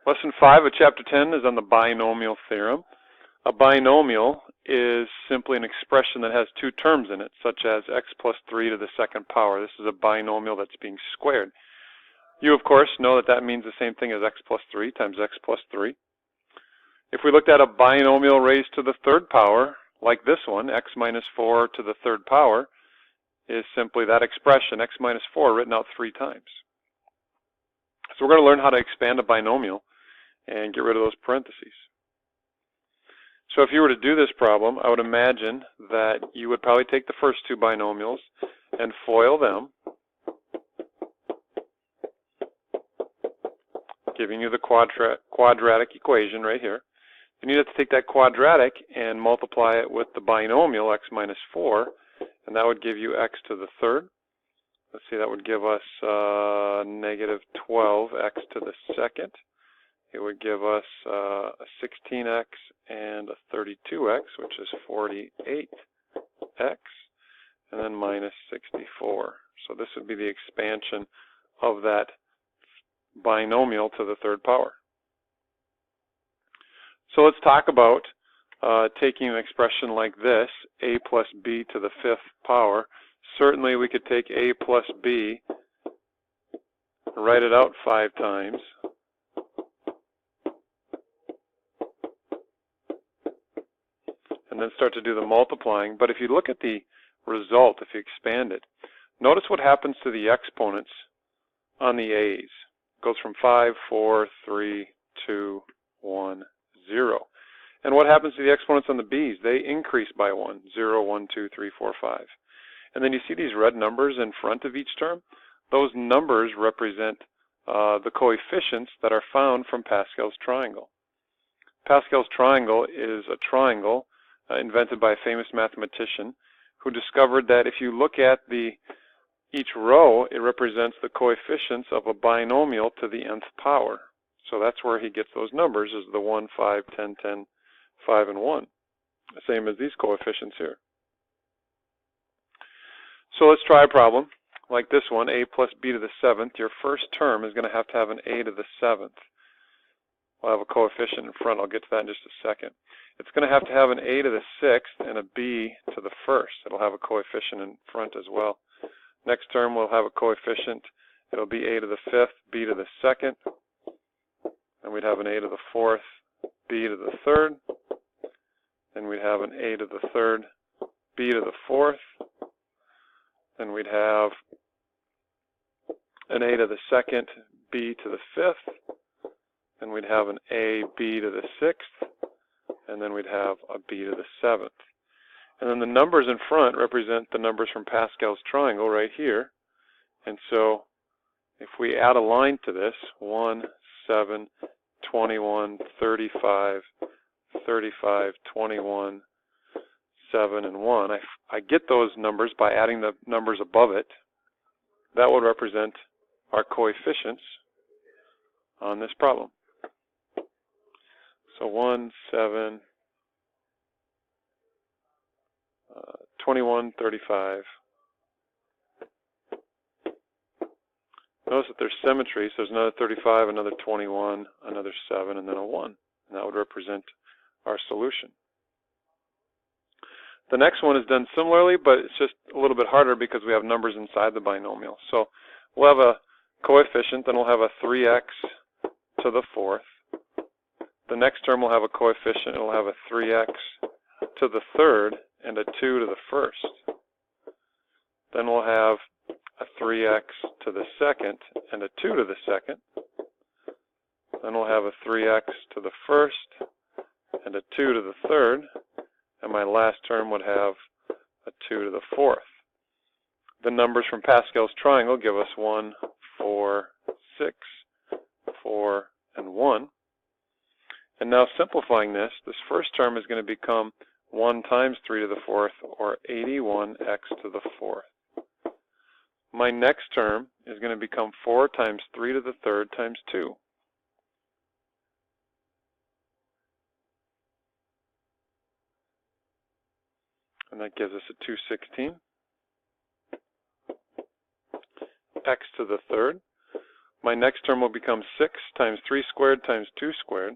Lesson 5 of Chapter 10 is on the binomial theorem. A binomial is simply an expression that has two terms in it, such as x plus 3 to the second power. This is a binomial that's being squared. You, of course, know that that means the same thing as x plus 3 times x plus 3. If we looked at a binomial raised to the third power, like this one, x minus 4 to the third power, is simply that expression, x minus 4, written out 3 times. So we're going to learn how to expand a binomial and get rid of those parentheses. So if you were to do this problem, I would imagine that you would probably take the first two binomials and FOIL them, giving you the quadratic equation right here. Then you have to take that quadratic and multiply it with the binomial x minus 4, and that would give you x to the third. Let's see, that would give us negative 12x to the second. It would give us a 16x and a 32x, which is 48x, and then minus 64. So this would be the expansion of that binomial to the third power. So let's talk about taking an expression like this, a plus b to the fifth power. Certainly we could take a plus b, write it out 5 times, and then start to do the multiplying. But if you look at the result, if you expand it, notice what happens to the exponents on the a's. It goes from 5, 4, 3, 2, 1, 0. And what happens to the exponents on the b's? They increase by 1, 0, 1, 2, 3, 4, 5. And then you see these red numbers in front of each term? Those numbers represent the coefficients that are found from Pascal's triangle. Pascal's triangle is a triangle invented by a famous mathematician who discovered that if you look at each row, it represents the coefficients of a binomial to the nth power. So that's where he gets those numbers, is the 1, 5, 10, 10, 5, and 1. Same as these coefficients here. So let's try a problem like this one, a plus b to the 7th. Your first term is going to have an a to the 7th. We'll have a coefficient in front. I'll get to that in just a second. It's going to have an a to the 6th and a b to the 1st. It'll have a coefficient in front as well. Next term will have a coefficient. It'll be a to the 5th, b to the 2nd. And we'd have an a to the 4th, b to the 3rd. Then we'd have an a to the 3rd, b to the 4th. Then we'd have an a to the 2nd, b to the 5th. Then we'd have an a, b to the 6th. And then we'd have a b to the 7th. And then the numbers in front represent the numbers from Pascal's triangle right here. And so if we add a line to this, 1, 7, 21, 35, 35, 21, 7, and 1. I get those numbers by adding the numbers above it. That would represent our coefficients on this problem. So 1, 7, 21, 35. Notice that there's symmetry, so there's another 35, another 21, another 7, and then a 1. And that would represent our solution. The next one is done similarly, but it's just a little bit harder because we have numbers inside the binomial. So we'll have a coefficient, then we'll have a 3x to the 4th. The next term will have a coefficient, it'll have a 3x to the 3rd and a 2 to the 1st. Then we'll have a 3x to the 2nd and a 2 to the 2nd. Then we'll have a 3x to the 1st and a 2 to the 3rd. And my last term would have a 2 to the 4th. The numbers from Pascal's triangle give us 1, 4, 6, 4, and 1. And now simplifying this first term is going to become 1 times 3 to the 4th, or 81x to the 4th. My next term is going to become 4 times 3 to the 3rd times 2. And that gives us a 216. X to the 3rd. My next term will become 6 times 3 squared times 2 squared.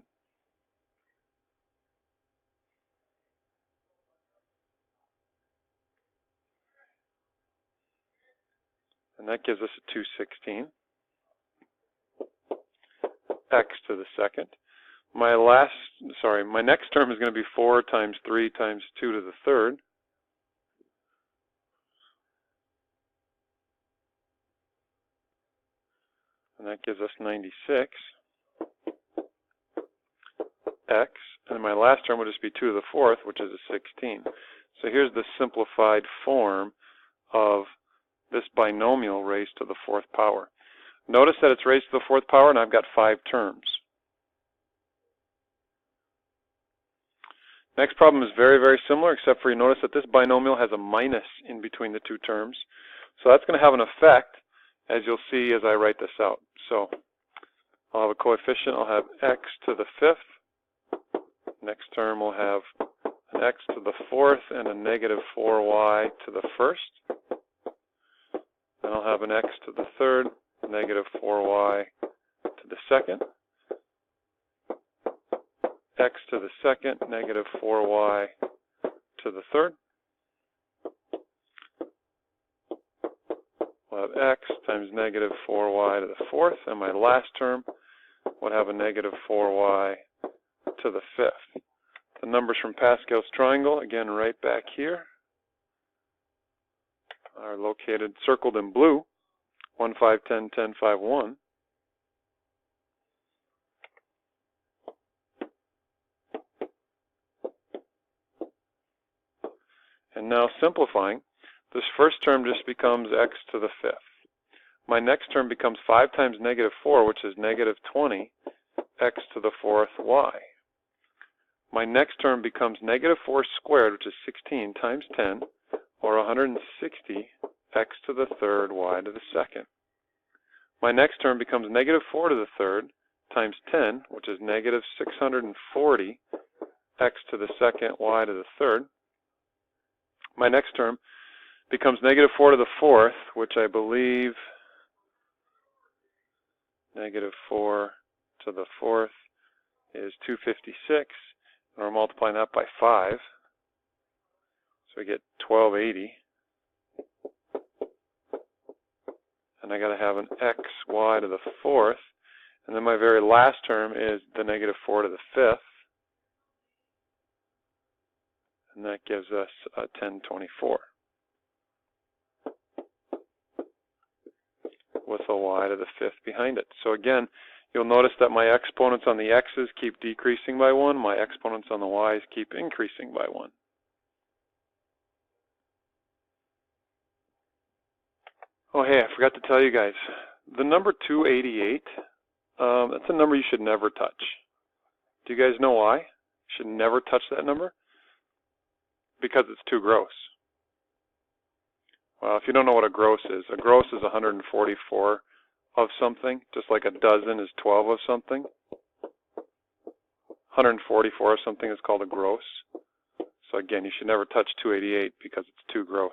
And that gives us a 216. X to the second. My next term is going to be 4 times 3 times 2 to the third. And that gives us 96. X. And my last term will just be 2 to the fourth, which is a 16. So here's the simplified form of this binomial raised to the fourth power. Notice that it's raised to the fourth power, and I've got 5 terms. Next problem is very, very similar, except for you notice that this binomial has a minus in between the 2 terms. So that's going to have an effect, as you'll see as I write this out. So I'll have a coefficient. I'll have x to the fifth. Next term will have an x to the fourth and a negative 4y to the first. Then I'll have an x to the third, negative 4y to the second. X to the second, negative 4y to the third. We'll have x times negative 4y to the fourth, and my last term would have a negative 4y to the fifth. The numbers from Pascal's triangle, again right back here, are located, circled in blue, 1, 5, 10, 10, 5, 1. And now simplifying, this first term just becomes x to the fifth. My next term becomes 5 times negative 4, which is negative 20, x to the fourth y. My next term becomes negative 4 squared, which is 16 times 10, or 160, x to the third, y to the second. My next term becomes negative 4 to the third times 10, which is negative 640, x to the second, y to the third. My next term becomes negative 4 to the fourth, which I believe negative 4 to the fourth is 256, and we're multiplying that by 5. So we get 1280. And I got to have an xy to the fourth. And then my very last term is the negative 4 to the fifth. And that gives us 1024. With a y to the fifth behind it. So again, you'll notice that my exponents on the x's keep decreasing by 1. My exponents on the y's keep increasing by 1. Oh, hey, I forgot to tell you guys. The number 288, that's a number you should never touch. Do you guys know why? You should never touch that number? Because it's too gross. Well, if you don't know what a gross is 144 of something, just like a dozen is 12 of something. 144 of something is called a gross. So again, you should never touch 288 because it's too gross.